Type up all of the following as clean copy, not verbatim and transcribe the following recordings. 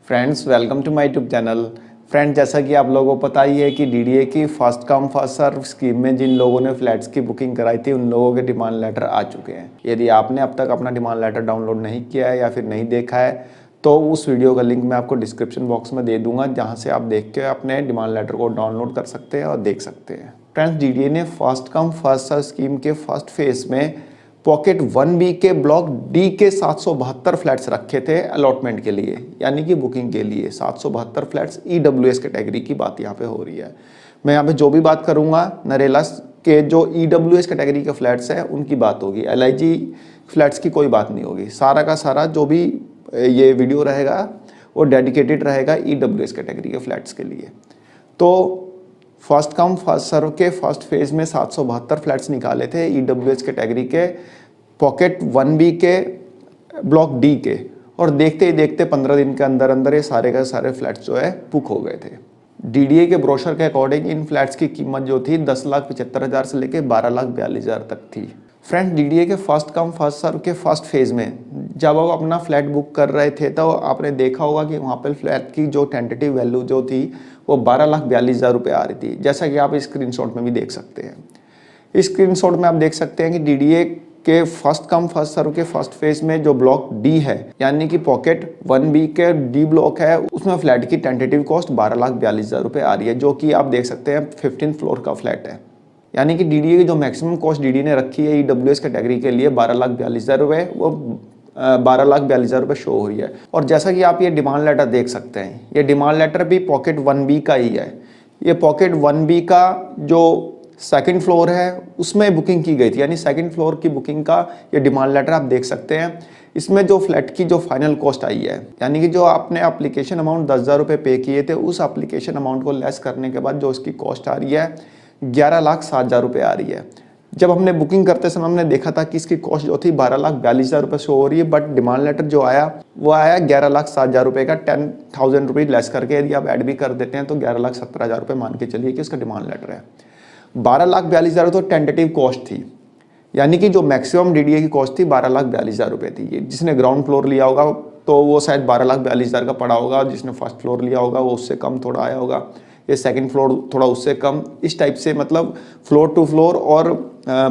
Friends welcome to my YouTube channel. Friends जैसा कि आप लोगों को पता ही है कि डीडीए की first come first serve scheme में जिन लोगों ने फ्लैट्स की बुकिंग कराई थी उन लोगों के डिमांड लेटर आ चुके हैं। यदि आपने अब तक अपना डिमांड लेटर डाउनलोड नहीं किया है या फिर नहीं देखा है तो उस वीडियो का लिंक मैं आपको डिस्क्रिप्शन बॉक्स में दे दूंगा, जहाँ से आप देख के अपने डिमांड लेटर को डाउनलोड कर सकते हैं और देख सकते हैं। फ्रेंड्स डीडीए ने first come first serve scheme के फर्स्ट फेज में पॉकेट 1B के ब्लॉक डी के 772 फ्लैट्स रखे थे अलॉटमेंट के लिए, यानी कि बुकिंग के लिए 772 फ्लैट्स EWS कैटेगरी की बात यहाँ पे हो रही है। मैं यहाँ पे जो भी बात करूँगा नरेला के जो EWS कैटेगरी के फ्लैट्स हैं उनकी बात होगी, LIG फ्लैट्स की कोई बात नहीं होगी। सारा का सारा जो भी ये वीडियो रहेगा वो डेडिकेटेड रहेगा EWS कैटेगरी के फ्लैट्स के लिए। तो फर्स्ट कम फर्स्ट सर्व के फर्स्ट फेज में 772 फ्लैट्स निकाले थे EWS कैटेगरी के पॉकेट 1B के ब्लॉक डी के, और देखते ही देखते 15 दिन के अंदर अंदर ये सारे के सारे फ्लैट्स जो है बुक हो गए थे। डीडीए के ब्रोशर के अकॉर्डिंग इन फ्लैट्स की कीमत जो थी 10,75,000 से लेकर 12,42,000 तक थी। फ्रेंड्स डीडीए के फर्स्ट कम फर्स्ट सर्व के फर्स्ट फेज में जब आप अपना फ्लैट बुक कर रहे थे तो आपने देखा होगा कि वहाँ पर फ्लैट की जो टेंटेटिव वैल्यू जो थी वो 12,42,000 रुपये आ रही थी, जैसा कि आप स्क्रीनशॉट में भी देख सकते हैं। इस स्क्रीनशॉट में आप देख सकते हैं कि डीडीए के फर्स्ट कम फर्स्ट सर्व के फर्स्ट फेज में जो ब्लॉक डी है यानी कि पॉकेट 1B के डी ब्लॉक है, उसमें फ्लैट की टेंटेटिव कॉस्ट 12,42,000 रुपये आ रही है, जो कि आप देख सकते हैं 15th फ्लोर का फ्लैट है। यानी कि डीडीए की जो मैक्सिमम कॉस्ट डीडीए ने रखी है EWS कैटेगरी के लिए 12,42,000 रुपये, वो 12,42,000 रुपये शो हो रही है। और जैसा कि आप ये डिमांड लेटर देख सकते हैं, ये डिमांड लेटर भी पॉकेट 1B का ही है। ये पॉकेट 1B का जो सेकंड फ्लोर है उसमें बुकिंग की गई थी, यानी सेकंड फ्लोर की बुकिंग का ये डिमांड लेटर आप देख सकते हैं। इसमें जो फ्लैट की जो फाइनल कॉस्ट आई है, यानी कि जो आपने एप्लीकेशन अमाउंट 10,000 रुपये पे किए थे, उस एप्लीकेशन अमाउंट को लेस करने के बाद जो उसकी कॉस्ट आ रही है 11,07,000 रुपये आ रही है। जब हमने बुकिंग करते समय हमने देखा था कि इसकी कॉस्ट जो थी 12,42,000 रुपये शो हो रही है, बट डिमांड लेटर जो आया वो आया 11,07,000 रुपये का, 10,000 रुपये लेस करके यदि आप ऐड भी कर देते हैं तो 11,17,000 रुपये मान के चलिए कि उसका डिमांड लेटर है। 12,42,000 तो टेंटेटिव कॉस्ट थी, यानी कि जो मैक्सिमम डीडीए की कॉस्ट थी 12,42,000 रुपये थी। ये जिसने ग्राउंड फ्लोर लिया होगा तो वो शायद 12,42,000 का पड़ा होगा, जिसने फर्स्ट फ्लोर लिया होगा वो उससे कम थोड़ा आया होगा, ये सेकंड फ्लोर थोड़ा उससे कम, इस टाइप से मतलब फ्लोर टू फ्लोर और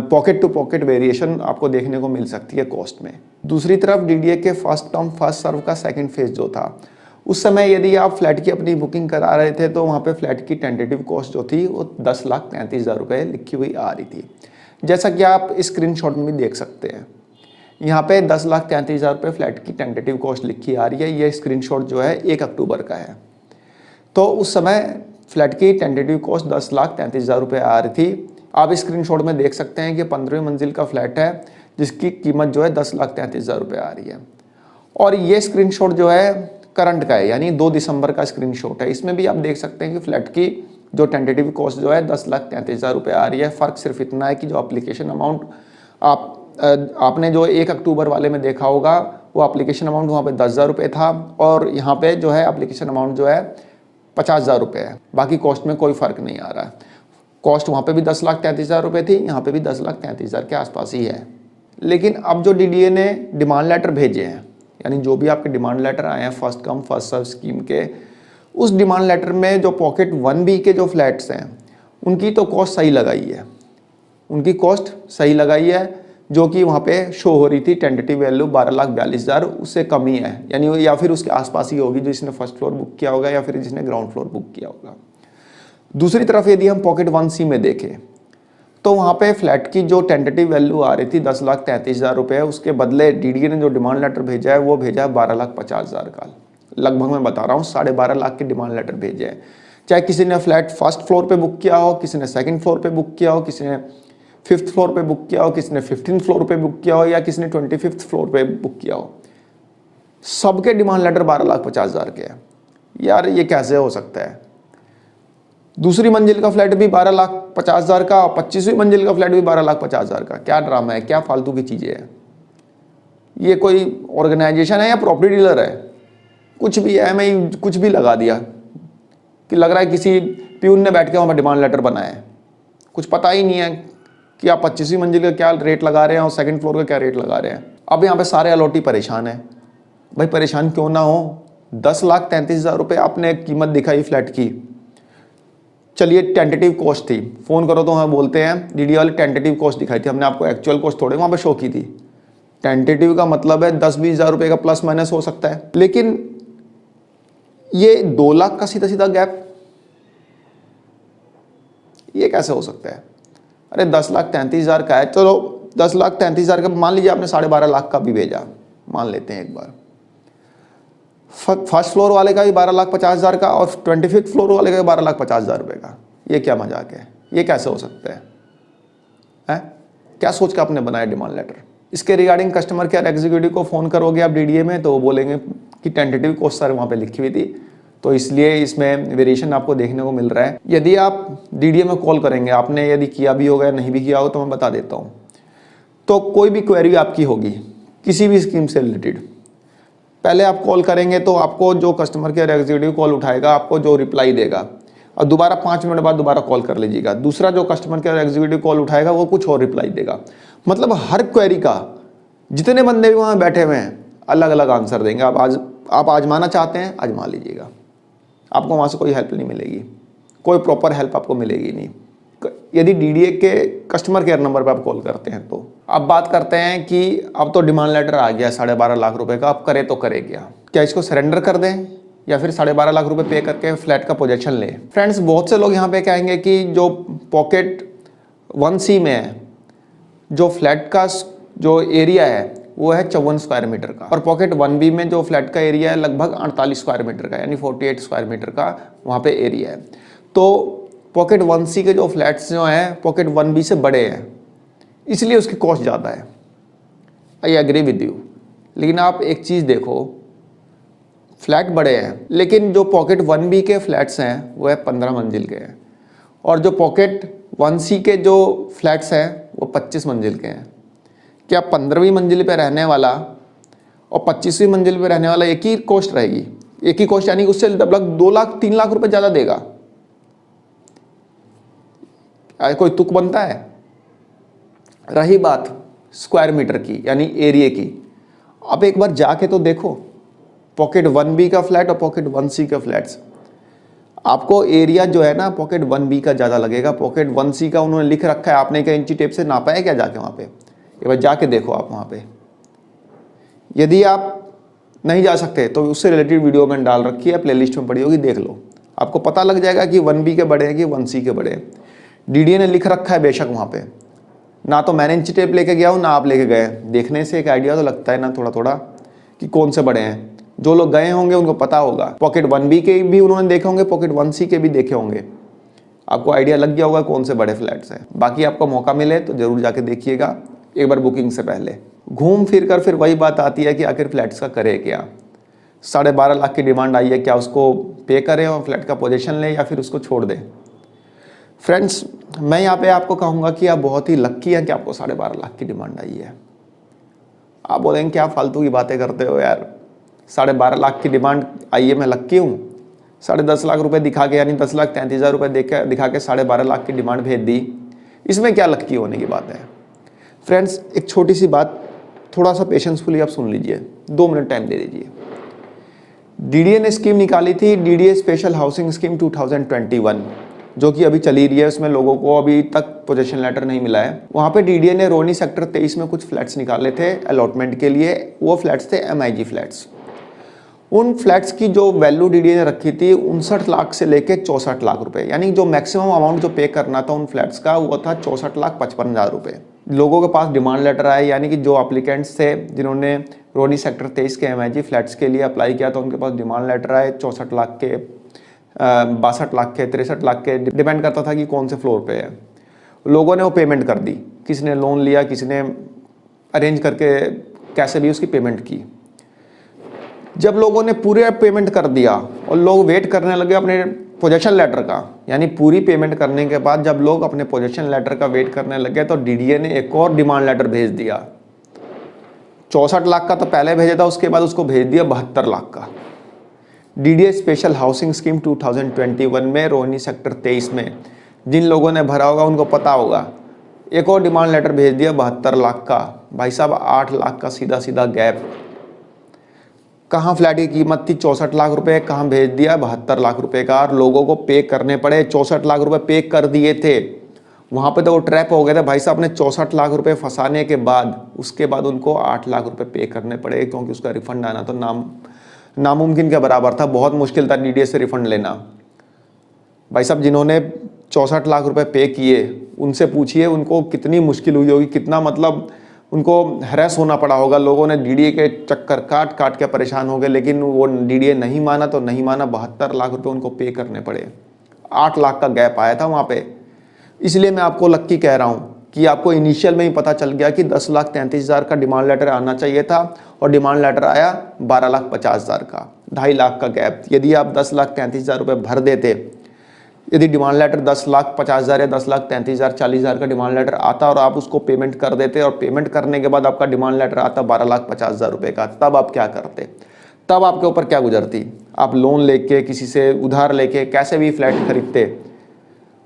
पॉकेट टू पॉकेट वेरिएशन आपको देखने को मिल सकती है कॉस्ट में। दूसरी तरफ डीडीए के फर्स्ट कम फर्स्ट सर्व का सेकंड फेज जो था, उस समय यदि आप फ्लैट की अपनी बुकिंग करा रहे थे तो वहाँ पे फ्लैट की टेंटेटिव कॉस्ट जो थी वो 10,33,000 रुपये लिखी हुई आ रही थी, जैसा कि आप स्क्रीनशॉट में भी देख सकते हैं। यहाँ पे 10,33,000 रुपये फ्लैट की टेंटेटिव कॉस्ट लिखी आ रही है। ये स्क्रीनशॉट जो है 1 अक्टूबर का है। तो उस समय फ्लैट की टेंटेटिव कॉस्ट 10,33,000 रुपये आ रही थी। आप स्क्रीनशॉट में देख सकते हैं कि 15वीं मंजिल का फ्लैट है जिसकी कीमत जो है 10,33,000 रुपये आ रही है। और ये स्क्रीनशॉट जो है करंट का है, यानी 2 दिसंबर का स्क्रीनशॉट है। इसमें भी आप देख सकते हैं कि फ्लैट की जो टेंटेटिव कॉस्ट जो है 10,33,000 रुपये आ रही है। फ़र्क सिर्फ इतना है कि जो एप्लीकेशन अमाउंट आपने जो 1 अक्टूबर वाले में देखा होगा वो एप्लीकेशन अमाउंट वहाँ पे 10,000 रुपये था, और यहाँ पे जो है एप्लीकेशन अमाउंट जो है 50,000 रुपये है। बाकी कॉस्ट में कोई फ़र्क नहीं आ रहा है। कॉस्ट वहाँ पे भी 10,33,000 रुपये थी, यहाँ पे भी 10,33,000 के आसपास ही है। लेकिन अब जो डीडीए ने डिमांड लेटर भेजे हैं, यानी जो भी आपके डिमांड लेटर आए हैं first come first serve scheme के, उस डिमांड लेटर में जो पॉकेट 1B के जो फ्लैट्स हैं उनकी तो कॉस्ट सही लगाई है, उनकी कॉस्ट सही लगाई है, जो कि वहाँ पे शो हो रही थी टेंटेटिव वैल्यू 12,42,000, उससे कम ही है, यानी या फिर उसके आसपास ही होगी जिसने फर्स्ट फ्लोर बुक किया होगा या फिर जिसने ग्राउंड फ्लोर बुक किया होगा। दूसरी तरफ यदि हम पॉकेट 1C में देखें तो वहाँ पे फ्लैट की जो टेंटेटिव वैल्यू आ रही थी 10,33,000 रुपये, उसके बदले डीडीए ने जो डिमांड लेटर भेजा है वो भेजा है 12,50,000 का। लगभग मैं बता रहा हूँ 12.5 लाख के डिमांड लेटर भेजे हैं। चाहे किसी ने फ्लैट फर्स्ट फ्लोर पे बुक किया हो, किसी ने सेकंड फ्लोर पे बुक किया हो, किसी ने 5th फ्लोर पे बुक किया हो, किसी ने 15th फ्लोर पे बुक किया हो, या किसी ने 25th फ्लोर पे बुक किया हो, सबके डिमांड लेटर 12,50,000 के हैं। यार ये कैसे हो सकता है? दूसरी मंजिल का फ्लैट भी 12,50,000 का, और 25वीं मंजिल का फ्लैट भी 12,50,000 का। क्या ड्रामा है, क्या फालतू की चीज़ें हैं? ये कोई ऑर्गेनाइजेशन है या प्रॉपर्टी डीलर है? कुछ भी है, मैं कुछ भी लगा दिया कि लग रहा है किसी प्यून ने बैठ के वहाँ डिमांड लेटर बनाया है। कुछ पता ही नहीं है कि आप 25वीं मंजिल का क्या रेट लगा रहे हैं और सेकंड फ्लोर का क्या रेट लगा रहे हैं। अब यहाँ पे सारे अलॉटी परेशान हैं। भाई परेशान क्यों ना हो, 10,33,000 रुपये आपने कीमत दिखाई फ्लैट की। चलिए टेंटेटिव कॉस्ट थी, फ़ोन करो तो हमें बोलते हैं डीडी वाले टेंटेटिव कॉस्ट दिखाई थी, हमने आपको एक्चुअल कॉस्ट थोड़े वहाँ पे शो की थी। टेंटेटिव का मतलब है 10-20,000 रुपये का प्लस माइनस हो सकता है, लेकिन ये 2 लाख का सीधा सीधा गैप, ये कैसे हो सकता है? अरे 10,33,000 का है, चलो 10,33,000 का मान लीजिए आपने 12.5 लाख का भी भेजा, मान लेते हैं एक बार। फर्स्ट फ्लोर वाले का भी 12,50,000 का और 25th फ्लोर वाले का भी 12,50,000 रुपये का। ये क्या मजाक है? ये कैसे हो सकता है? क्या सोच के आपने बनाया डिमांड लेटर? इसके रिगार्डिंग कस्टमर केयर एग्जीक्यूटिव को फ़ोन करोगे आप डीडीए में तो वो बोलेंगे कि टेंटेटिव कॉस्ट सर वहाँ पे लिखी हुई थी, तो इसलिए इसमें वेरिएशन आपको देखने को मिल रहा है। यदि आप डीडीए में कॉल करेंगे, आपने यदि किया भी होगा या नहीं भी किया हो तो मैं बता देता हूँ, तो कोई भी क्वेरी आपकी होगी किसी भी स्कीम से रिलेटेड, पहले आप कॉल करेंगे तो आपको जो कस्टमर केयर एग्जीक्यूटिव कॉल उठाएगा, आपको जो रिप्लाई देगा, और दोबारा 5 मिनट बाद दोबारा कॉल कर लीजिएगा, दूसरा जो कस्टमर केयर एग्जीक्यूटिव कॉल उठाएगा वो कुछ और रिप्लाई देगा। मतलब हर क्वेरी का जितने बंदे भी वहाँ बैठे हुए हैं अलग अलग आंसर देंगे। आप आजमाना चाहते हैं, आजमा लीजिएगा, आपको वहाँ से कोई हेल्प नहीं मिलेगी, कोई प्रॉपर हेल्प आपको मिलेगी नहीं यदि डीडीए के कस्टमर केयर नंबर पर आप कॉल करते हैं। तो अब बात करते हैं कि अब तो डिमांड लेटर आ गया 12.5 लाख रुपए का, अब करे तो करे क्या इसको सरेंडर कर दें या फिर 12.5 लाख रुपए पे करके फ्लैट का पोजीशन लें? फ्रेंड्स, बहुत से लोग यहाँ पे कहेंगे कि जो पॉकेट 1C में है, जो फ्लैट का जो एरिया है वो है 54 स्क्वायर मीटर का, और पॉकेट 1B में जो फ्लैट का एरिया है लगभग 48 स्क्वायर मीटर का, यानी 48 स्क्वायर मीटर का वहाँ पे एरिया है। तो पॉकेट 1C के जो फ्लैट्स जो हैं पॉकेट 1B से बड़े हैं, इसलिए उसकी कॉस्ट ज़्यादा है। आई एग्री विद यू, लेकिन आप एक चीज़ देखो, फ्लैट बड़े हैं लेकिन जो पॉकेट 1B के फ्लैट्स हैं वो है 15 मंजिल के हैं, और जो पॉकेट 1C के जो फ्लैट्स हैं वो 25 मंजिल के हैं। क्या 15वीं मंजिल पे रहने वाला और 25वीं मंजिल पे रहने वाला एक ही कॉस्ट रहेगी? एक ही कॉस्ट, यानी उससे लगभग 2 लाख 3 लाख रुपए ज़्यादा देगा? कोई तुक बनता है? रही बात स्क्वायर मीटर की, यानी एरिया की, अब एक बार जाके तो देखो पॉकेट 1B का फ्लैट और पॉकेट 1C का फ्लैट्स, आपको एरिया जो है ना पॉकेट 1B का ज़्यादा लगेगा। पॉकेट 1C का उन्होंने लिख रखा है, आपने क्या इंची टेप से नापा है क्या जाके वहाँ पे? एक बार जाके देखो आप वहाँ पे। यदि आप नहीं जा सकते तो उससे रिलेटेड वीडियो मैंने डाल रखी है, प्लेलिस्ट में पड़ी होगी, देख लो, आपको पता लग जाएगा कि 1B के बड़े हैं कि 1C के बड़े हैं। डीडीए ने लिख रखा है बेशक वहाँ पे, ना तो मैंने इंची टेप लेके गया हूँ ना आप लेके गए, देखने से एक आइडिया तो लगता है ना थोड़ा थोड़ा कि कौन से बड़े हैं। जो लोग गए होंगे उनको पता होगा, पॉकेट 1B के भी उन्होंने देखे होंगे, पॉकेट 1C के भी देखे होंगे, आपको आइडिया लग गया होगा कौन से बड़े फ्लैट्स हैं। बाकी आपको मौका मिले तो ज़रूर जाके देखिएगा एक बार बुकिंग से पहले। घूम फिर कर फिर वही बात आती है कि आखिर फ्लैट्स का करे क्या? 12.5 लाख की डिमांड आई है, क्या उसको पे करें और फ्लैट का पोजीशन लें या फिर उसको छोड़ दें? फ्रेंड्स, मैं यहाँ पे आपको कहूँगा कि आप बहुत ही लक्की हैं कि आपको 12.5 लाख की डिमांड आई है। आप बोलेंगे क्या फालतू की बातें करते हो यार, 12.5 लाख की डिमांड आई है, मैं लक्की हूँ? 10.5 लाख रुपए दिखा के, यानी 10,33,000 रुपये दिखा के 12.5 लाख की डिमांड भेज दी, इसमें क्या लक्की होने की बात है? फ्रेंड्स, एक छोटी सी बात, थोड़ा सा पेशेंसफुली आप सुन लीजिए, 2 मिनट टाइम दे दीजिए। डीडीए ने स्कीम निकाली थी, डीडीए स्पेशल हाउसिंग स्कीम 2021, जो कि अभी चली रही है, उसमें लोगों को अभी तक पोजीशन लेटर नहीं मिला है। वहाँ पे डीडीए ने रोनी सेक्टर 23 में कुछ फ्लैट्स निकाले थे अलॉटमेंट के लिए, वो फ्लैट्स थे MIG फ्लैट्स। उन फ्लैट्स की जो वैल्यू डीडीए ने रखी थी 59 लाख से लेके 64 लाख रुपए, यानी जो मैक्सिमम अमाउंट जो पे करना था उन फ्लैट्स का वो था 64,55,000 रुपए। लोगों के पास डिमांड लेटर आए, यानी कि जो एप्लीकेंट्स थे जिन्होंने रोनी सेक्टर 23 के MIG फ्लैट्स के लिए अप्लाई किया, तो उनके पास डिमांड लेटर आए 64 लाख के, 62 लाख के, 63 लाख के, डिपेंड करता था कि कौन से फ्लोर पे है। लोगों ने वो पेमेंट कर दी, किसी ने लोन लिया, किसी ने अरेंज करके कैसे भी उसकी पेमेंट की। जब लोगों ने पूरे पेमेंट कर दिया और लोग वेट करने लगे अपने पोजीशन लेटर का, यानी पूरी पेमेंट करने के बाद जब लोग अपने पोजीशन लेटर का वेट करने लगे तो डीडीए ने एक और डिमांड लेटर भेज दिया। 64 लाख का तो पहले भेजा था, उसके बाद उसको भेज दिया 72 लाख का। डीडीए स्पेशल हाउसिंग स्कीम 2021 में रोहिणी सेक्टर 23 में जिन लोगों ने भरा होगा उनको पता होगा, एक और डिमांड लेटर भेज दिया 72 लाख का। भाई साहब, 8 लाख का सीधा सीधा गैप। कहाँ फ्लैट की कीमत थी 64 लाख रुपए, कहाँ भेज दिया 72 लाख रुपए का, और लोगों को पे करने पड़े। 64 लाख रुपए पे कर दिए थे, वहाँ पे तो वो ट्रैप हो गए थे भाई साहब ने। 64 लाख रुपए फंसाने के बाद उसके बाद उनको 8 लाख रुपए पे करने पड़े, क्योंकि उसका रिफंड आना तो नामुमकिन के बराबर था। बहुत मुश्किल था डीडीए से रिफंड लेना। भाई साहब जिन्होंने 64 लाख रुपए पे किए उनसे पूछिए उनको कितनी मुश्किल हुई होगी, कितना मतलब उनको हैरेस होना पड़ा होगा। लोगों ने डीडीए के चक्कर काट काट के परेशान हो गए, लेकिन वो डीडीए नहीं माना तो नहीं माना। 72 लाख रुपए उनको पे करने पड़े। 8 लाख का गैप आया था वहाँ पे। इसलिए मैं आपको लक्की कह रहा हूँ कि आपको इनिशियल में ही पता चल गया कि 10,33,000 का डिमांड लेटर आना चाहिए था, और डिमांड लेटर आया 12,50,000 का। 2.5 लाख का गैप। यदि आप 10,33,000 रुपये भर देते, यदि डिमांड लेटर 10,50,000 या 10,33,000 40,000 का डिमांड लेटर आता और आप उसको पेमेंट कर देते, और पेमेंट करने के बाद आपका डिमांड लेटर आता 12,50,000 रुपये का, तब आप क्या करते? तब आपके ऊपर क्या गुजरती? आप लोन लेके, किसी से उधार लेके कैसे भी फ्लैट खरीदते,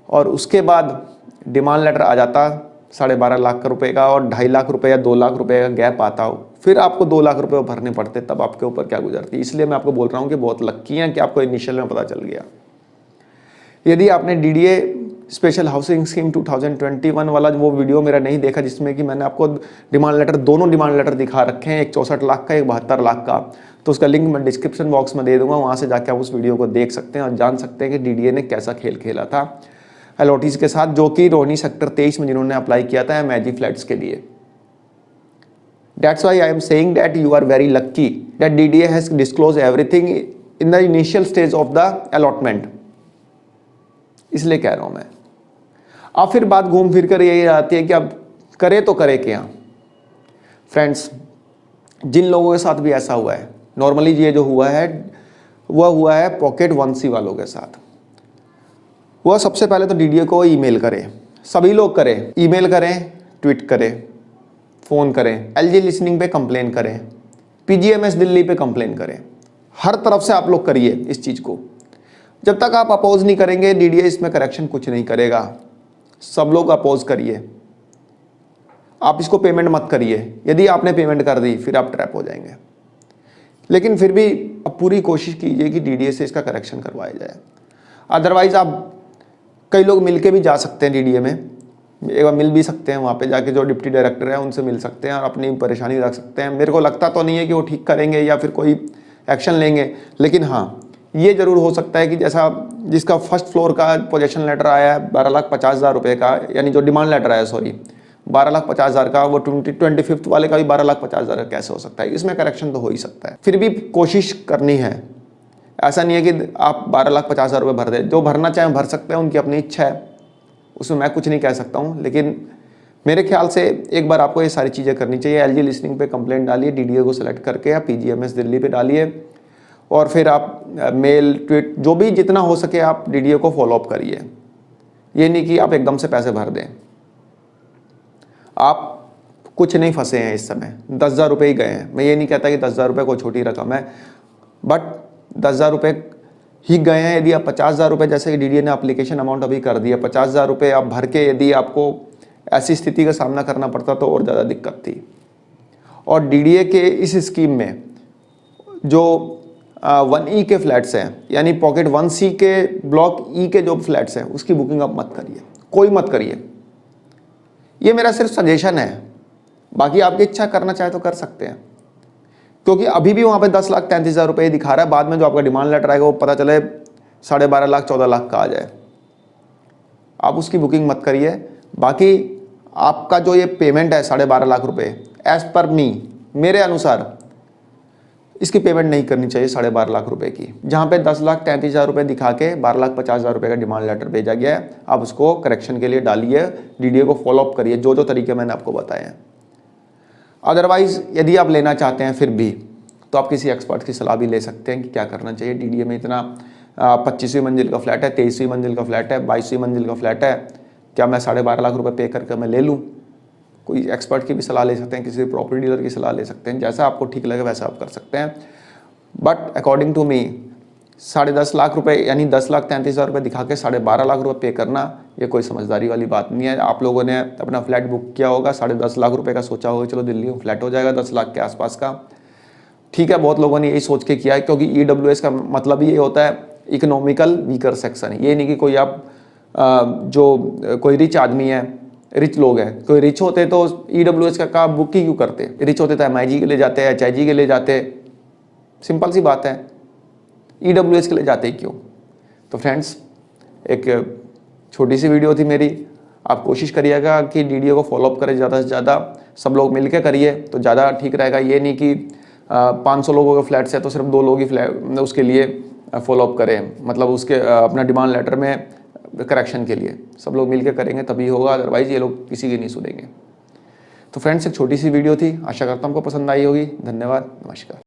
और उसके बाद डिमांड लेटर आ जाता 12.5 लाख रुपए का, और 2.5 लाख रुपए या 2 लाख रुपए का गैप आता हो, फिर आपको 2 लाख रुपए भरने पड़ते, तब आपके ऊपर क्या गुजरती? इसलिए मैं आपको बोल रहा हूँ कि बहुत लक्की हैं कि आपको इनिशियल में पता चल गया। यदि आपने डीडीए स्पेशल हाउसिंग स्कीम 2021 वाला वो वीडियो मेरा नहीं देखा, जिसमें कि मैंने आपको डिमांड लेटर, दोनों डिमांड लेटर दिखा रखे हैं, एक 64 लाख का, एक 72 लाख का, तो उसका लिंक मैं डिस्क्रिप्शन बॉक्स में दे दूंगा। वहाँ से जाके आप उस वीडियो को देख सकते हैं और जान सकते हैं कि डीडीए ने कैसा खेल खेला था अलॉटीज के साथ, जो कि रोहिणी सेक्टर 23 में जिन्होंने अप्लाई किया था एमएजी फ्लैट्स के लिए। That's why I am saying that you are very lucky that DDA has disclosed everything in the initial stage of the allotment. इसलिए कह रहा हूं मैं। अब फिर बात घूम फिर कर यही आती है कि अब करे तो करे क्या। फ्रेंड्स, जिन लोगों के साथ भी ऐसा हुआ है, नॉर्मली ये जो हुआ है वह हुआ है पॉकेट 1C वालों के साथ। वह सबसे पहले तो डीडीए को ईमेल करें, सभी लोग करें, ईमेल करें, ट्वीट करें, फ़ोन करें, एलजी लिसनिंग पे कंप्लेन करें, पीजीएमएस दिल्ली पे कंप्लेन करें, हर तरफ से आप लोग करिए इस चीज़ को। जब तक आप अपोज नहीं करेंगे डीडीए इसमें करेक्शन कुछ नहीं करेगा। सब लोग अपोज करिए, आप इसको पेमेंट मत करिए। यदि आपने पेमेंट कर दी फिर आप ट्रैप हो जाएंगे। लेकिन फिर भी अब पूरी कोशिश कीजिए कि डीडीए से इसका करेक्शन करवाया जाए। अदरवाइज आप कई लोग मिलके भी जा सकते हैं डीडीए में, एक बार मिल भी सकते हैं, वहाँ पे जाके जो डिप्टी डायरेक्टर है उनसे मिल सकते हैं और अपनी परेशानी रख सकते हैं। मेरे को लगता तो नहीं है कि वो ठीक करेंगे या फिर कोई एक्शन लेंगे, लेकिन हाँ ये ज़रूर हो सकता है कि जैसा जिसका फर्स्ट फ्लोर का पोजेशन लेटर आया है 12,50,000 रुपये का, यानी जो डिमांड लेटर आया 12,50,000 का, वो 25th वाले का भी 12,50,000 का कैसे हो सकता है? इसमें करेक्शन तो हो ही सकता है। फिर भी कोशिश करनी है। ऐसा नहीं है कि आप 12,50,000 रुपये भर दें। जो भरना चाहें भर सकते हैं, उनकी अपनी इच्छा है, उसमें मैं कुछ नहीं कह सकता हूँ। लेकिन मेरे ख्याल से एक बार आपको ये सारी चीज़ें करनी चाहिए। एलजी लिसनिंग पे कंप्लेंट डालिए, डीडीए को सेलेक्ट करके, या पीजीएमएस दिल्ली पे डालिए, और फिर आप मेल, ट्वीट, जो भी जितना हो सके आप डीडीए को फॉलोअप करिए। ये नहीं कि आप एकदम से पैसे भर दें। आप कुछ नहीं फंसे हैं इस समय, 10,000 रुपये ही गए हैं। मैं ये नहीं कहता कि 10,000 रुपये कोई छोटी रकम है, बट 10,000 रुपये ही गए हैं। यदि आप 50,000 रुपये, जैसे कि डीडीए ने एप्लीकेशन अमाउंट अभी कर दिया, 50,000 रुपये आप भर के यदि आपको ऐसी स्थिति का सामना करना पड़ता तो और ज़्यादा दिक्कत थी। और डीडीए के इस स्कीम में जो 1E के फ्लैट्स हैं, यानी पॉकेट 1C के ब्लॉक E के जो फ्लैट्स हैं, उसकी बुकिंग आप मत करिए, कोई मत करिए। ये मेरा सिर्फ सजेशन है, बाकी आपकी इच्छा, करना चाहे तो कर सकते हैं। क्योंकि अभी भी वहाँ पे 10,33,000 रुपये दिखा रहा है, बाद में जो आपका डिमांड लेटर आएगा वो पता चले 12.5 लाख 14 लाख का आ जाए। आप उसकी बुकिंग मत करिए। बाकी आपका जो ये पेमेंट है 12.5 लाख रुपये, एज पर मी, मेरे अनुसार इसकी पेमेंट नहीं करनी चाहिए 12.5 लाख रुपए की। जहाँ पे 10,33,000 रुपये दिखा के 12,50,000 रुपये का डिमांड लेटर भेजा गया है, आप उसको करेक्शन के लिए डालिए, डीडीए को फॉलोअप करिए, जो जो तरीके मैंने आपको बताए हैं। अदरवाइज़ यदि आप लेना चाहते हैं फिर भी, तो आप किसी एक्सपर्ट की सलाह भी ले सकते हैं कि क्या करना चाहिए। डीडीए में इतना 25वीं मंजिल का फ्लैट है, 23वीं मंजिल का फ्लैट है, 22वीं मंजिल का फ्लैट है, क्या मैं 12.5 लाख रुपये पे करके मैं ले लूँ? कोई एक्सपर्ट की भी सलाह ले सकते हैं, किसी प्रॉपर्टी डीलर की सलाह ले सकते हैं, जैसा आपको ठीक लगे वैसा आप कर सकते हैं। But according to me 10.5 lakh रुपए, यानी 10,33,000 रुपये दिखा के 12.5 लाख रुपये पे करना, ये कोई समझदारी वाली बात नहीं है। आप लोगों ने अपना फ्लैट बुक किया होगा, 10.5 लाख रुपये का सोचा होगा चलो दिल्ली में फ्लैट हो जाएगा 10 लाख के आसपास का, ठीक है, बहुत लोगों ने यही सोच के किया है, क्योंकि ईडब्ल्यूएस का मतलब ही ये होता है इकोनॉमिकल वीकर सेक्शन। ये नहीं कि कोई आप जो कोई रिच आदमी है, रिच लोग हैं, कोई रिच होते तो ईडब्ल्यूएस का बुक ही क्यों करते? रिच होते तो एमआईजी के लिए जाते, एचआईजी के लिए जाते, सिंपल सी बात है। ईडब्ल्यूएस के लिए जाते ही क्यों? तो फ्रेंड्स, एक छोटी सी वीडियो थी मेरी। आप कोशिश करिएगा कि वीडियो को फॉलोअप करें ज़्यादा से ज़्यादा, सब लोग मिलकर करिए तो ज़्यादा ठीक रहेगा। ये नहीं कि 500 लोगों के फ्लैट्स है तो सिर्फ 2 लोग ही फ्लैट उसके लिए फॉलोअप करें, मतलब उसके अपना डिमांड लेटर में करेक्शन के लिए। सब लोग मिलकर करेंगे तभी होगा, अदरवाइज ये लोग किसी की नहीं सुनेंगे। तो फ्रेंड्स, एक छोटी सी वीडियो थी, आशा करता हूँ आपको पसंद आई होगी। धन्यवाद, नमस्कार।